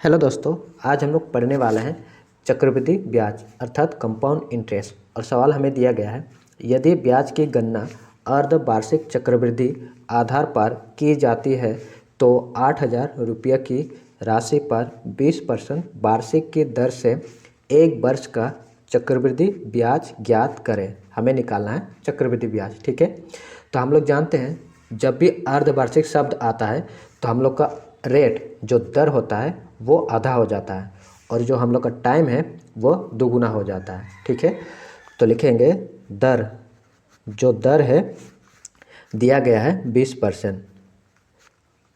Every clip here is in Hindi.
हेलो दोस्तों, आज हम लोग पढ़ने वाले हैं चक्रवृद्धि ब्याज अर्थात कंपाउंड इंटरेस्ट। और सवाल हमें दिया गया है, यदि ब्याज की गणना अर्धवार्षिक चक्रवृद्धि आधार पर की जाती है तो 8,000 रुपये की राशि पर 20% वार्षिक की दर से एक वर्ष का चक्रवृद्धि ब्याज ज्ञात करें। हमें निकालना है चक्रवृद्धि ब्याज। ठीक है, तो हम लोग जानते हैं जब भी अर्धवार्षिक शब्द आता है तो हम लोग का रेट जो दर होता है वो आधा हो जाता है और जो हम लोग का टाइम है वो दोगुना हो जाता है। ठीक है, तो लिखेंगे दर, जो दर है दिया गया है 20%,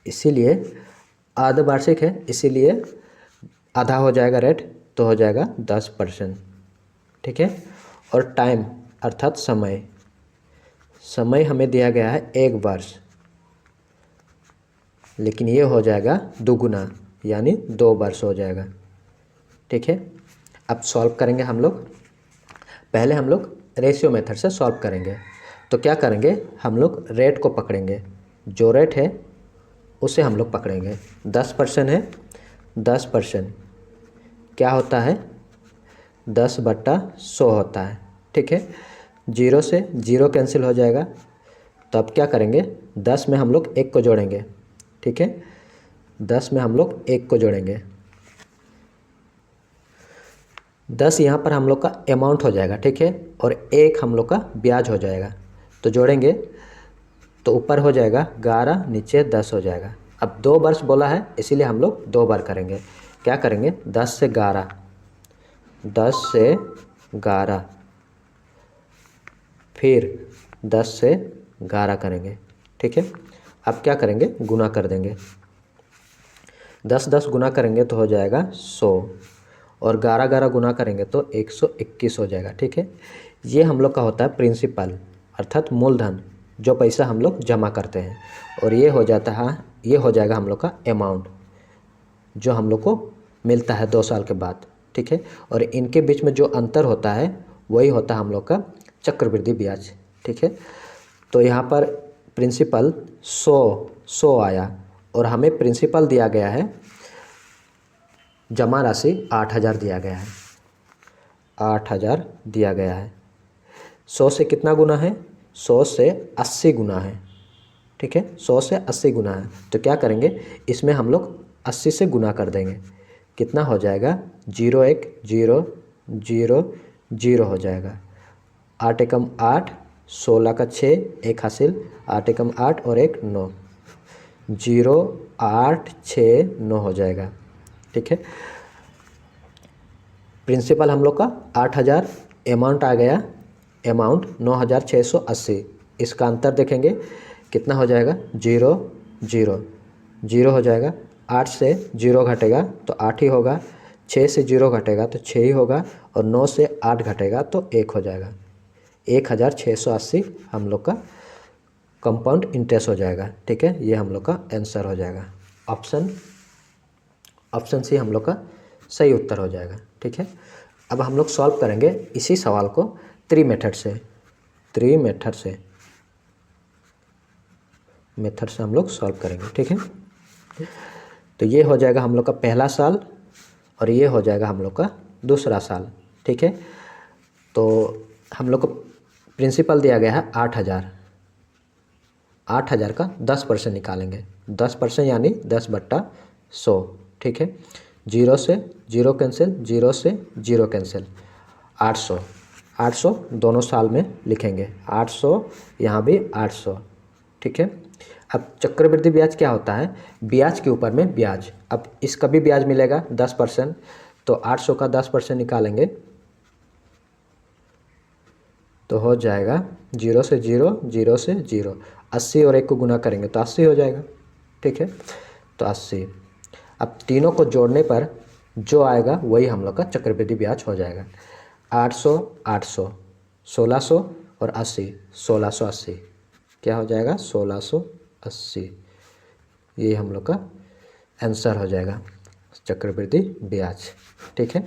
इसीलिए अर्धवार्षिक है इसीलिए आधा हो जाएगा रेट, तो हो जाएगा 10%। ठीक है, और टाइम अर्थात समय, समय हमें दिया गया है 1 वर्ष, लेकिन ये हो जाएगा दुगुना यानी 2 वर्ष हो जाएगा। ठीक है, अब सॉल्व करेंगे हम लोग। पहले हम लोग रेशियो मेथड से सॉल्व करेंगे। तो क्या करेंगे, हम लोग रेट को पकड़ेंगे, जो रेट है उसे हम लोग पकड़ेंगे। 10% है, 10% क्या होता है 10/100 होता है। ठीक है, 0 से 0 कैंसिल हो जाएगा, तो अब क्या करेंगे 10 में हम लोग 1 को जोड़ेंगे। ठीक है, 10 में हम लोग 1 को जोड़ेंगे, 10 यहाँ पर हम लोग का अमाउंट हो जाएगा। ठीक है, और 1 हम लोग का ब्याज हो जाएगा। तो जोड़ेंगे तो ऊपर हो जाएगा 11, नीचे 10 हो जाएगा। अब 2 वर्ष बोला है इसीलिए हम लोग 2 बार करेंगे। क्या करेंगे 10 से 11, 10 से 11, फिर 10 से 11 करेंगे। ठीक है, अब क्या करेंगे गुना कर देंगे, 10 गुना करेंगे तो हो जाएगा 100, और 11 गुना करेंगे तो 121 हो जाएगा। ठीक है, ये हम लोग का होता है प्रिंसिपल अर्थात मूलधन, जो पैसा हम लोग जमा करते हैं, और ये हो जाता है, ये हो जाएगा हम लोग का अमाउंट जो हम लोग को मिलता है 2 साल के बाद। ठीक है, और इनके बीच में जो अंतर होता है वही होता है हम लोग का चक्रवृद्धि ब्याज। ठीक है, तो यहाँ पर प्रिंसिपल 100 आया और हमें प्रिंसिपल दिया गया है, जमा राशि 8,000 दिया गया है, 8,000 दिया गया है। 100 से कितना गुना है, 100 से 80 गुना है। ठीक है, 100 से 80 गुना है, तो क्या करेंगे इसमें हम लोग 80 से गुना कर देंगे। कितना हो जाएगा 0 1 0 0 0 हो जाएगा। 8 एकम 8, 16 का 6, 1 हासिल, 8 एकम 8 और 1 9, 0 8 6 9 हो जाएगा। ठीक है, प्रिंसिपल हम लोग का 8,000, अमाउंट आ गया, अमाउंट 9,680। इसका अंतर देखेंगे कितना हो जाएगा 0 0 0 हो जाएगा। 8 से 0 घटेगा तो 8 ही होगा, 6 से 0 घटेगा तो 6 ही होगा, और 9 से 8 घटेगा तो 1 हो जाएगा। 1,680 हम लोग का कंपाउंड इंटरेस्ट हो जाएगा। ठीक है, ये हम लोग का आंसर हो जाएगा। ऑप्शन सी हम लोग का सही उत्तर हो जाएगा। ठीक है, अब हम लोग सॉल्व करेंगे इसी सवाल को थ्री मेथड से हम लोग सॉल्व करेंगे। ठीक है, तो ये हो जाएगा हम लोग का पहला साल और ये हो जाएगा हम लोग का दूसरा साल। ठीक है, तो हम लोग को प्रिंसिपल दिया गया है 8,000, 8,000 का 10% निकालेंगे, 10% यानी 10/100। ठीक है, 0 से 0 कैंसिल, 0 से 0 कैंसिल, 800, 800 दोनों साल में लिखेंगे, 800 यहाँ भी 800। ठीक है, अब चक्रवृद्धि ब्याज क्या होता है, ब्याज के ऊपर में ब्याज। अब इसका भी ब्याज मिलेगा 10%, तो 800 का 10% निकालेंगे तो हो जाएगा 0 से 0, 0 से 0, 80 और 1 को गुना करेंगे तो 80 हो जाएगा। ठीक है, तो 80। अब तीनों को जोड़ने पर जो आएगा वही हम लोग का चक्रवृद्धि ब्याज हो जाएगा। 800 800, 1600 और 80, 1680 क्या हो जाएगा 1680। ये हम लोग का आंसर हो जाएगा चक्रवृद्धि ब्याज। ठीक है।